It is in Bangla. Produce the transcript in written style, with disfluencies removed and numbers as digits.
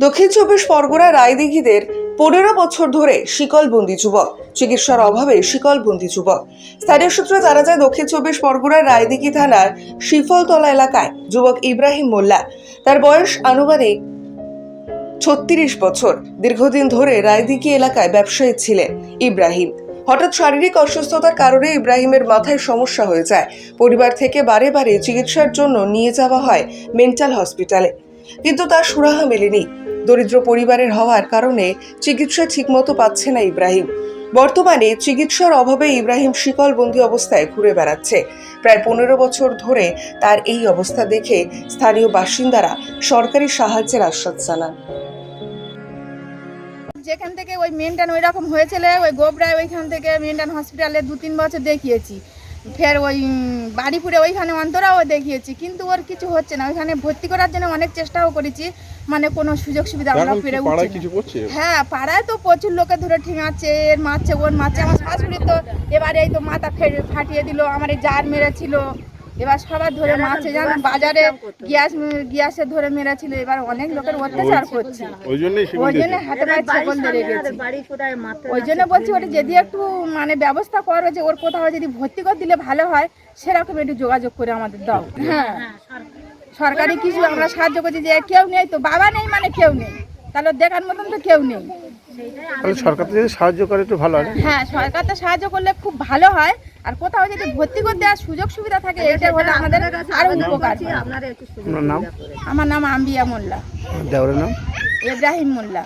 দক্ষিণ চব্বিশ পরগনা রায়দিঘিদের 15 বছর ধরে শিকলবন্দি যুবক, চিকিৎসার অভাবে শিকলবন্দি যুবক। স্থানীয় সূত্রে জানা যায়, দক্ষিণ চব্বিশ পরগনার রায়দিঘি থানার শিফলতলা এলাকায় যুবক ইব্রাহিম মোল্লা, তার বয়স আনুমানিক 36 বছর। দীর্ঘদিন ধরে রায়দিঘি এলাকায় ব্যবসায়ী ছিলেন ইব্রাহিম। হঠাৎ শারীরিক অসুস্থতার কারণে ইব্রাহিমের মাথায় সমস্যা হয়ে যায়। পরিবার থেকে বারে বারে চিকিৎসার জন্য নিয়ে যাওয়া হয় মেন্টাল হসপিটালে, কিন্তু তার সুরাহা মেলেনি। দরিদ্র পরিবারের হওয়ার কারণে চিকিৎসা ঠিকমতো পাচ্ছে না ইব্রাহিম। বর্তমানে চিকিৎসার অভাবে ইব্রাহিম শিকলবন্দি অবস্থায় ঘুরে বেড়াচ্ছে। প্রায় 15 বছর ধরে তার এই অবস্থা দেখে স্থানীয় বাসিন্দারা সরকারি সাহায্যের আশ্বাস জানান। যেখান থেকে ওই মেনটেন ওই রকম হয়েছিল, ওই গোবরায় ওইখান থেকে মেনটেন হসপিটালে 2-3 বছর দেখিয়েছি। ফের ওই বাড়িপুরে ওইখানে অন্তরাও দেখিয়েছি, কিন্তু ওর কিছু হচ্ছে না। ওইখানে ভর্তি করার জন্য অনেক চেষ্টাও করেছি, মানে কোনো সুযোগ সুবিধা আমরা পেরে উঠছি না। হ্যাঁ, পাড়ায় তো প্রচুর লোকে ধরে ঠিঙাচ্ছে, এর মারছে, ওর মারছে। আমার শাশুড়ি তো এবারে এই তো মাথা ফাটিয়ে দিল, আমার এই জার মেরেছিল, এবার সবার ধরে মারছে। জানো, বাজারে গ্যাসে ধরে মেরেছিল। এবার অনেক লোকের অত্যাচার করছে, ওই জন্য হাতে পায়ে ছাগল ধরে গেছে। ওই জন্য বলছি, ওটা যদি একটু মানে ব্যবস্থা করো, যে ওর কোথাও যদি ভর্তি করে দিলে ভালো হয়, সেরকম একটু যোগাযোগ করে আমাদের দাও। হ্যাঁ, সরকারি কিছু আমরা সাহায্য করছি, যে কেউ নেই তো, বাবা নেই মানে কেউ নেই, তাহলে দেখার মতন তো কেউ নেই। সরকার যদি সাহায্য করে একটু ভালো হয়। হ্যাঁ, সরকার তো সাহায্য করলে খুব ভালো হয়, আর কোথাও যদি ভর্তি করে দেওয়ার সুযোগ সুবিধা থাকে, এটা হলে আমাদের আরো উপকার। নাম? আমার নাম আম্বিয়া মোল্লা। দেওয়ার নাম ইব্রাহিম মোল্লা।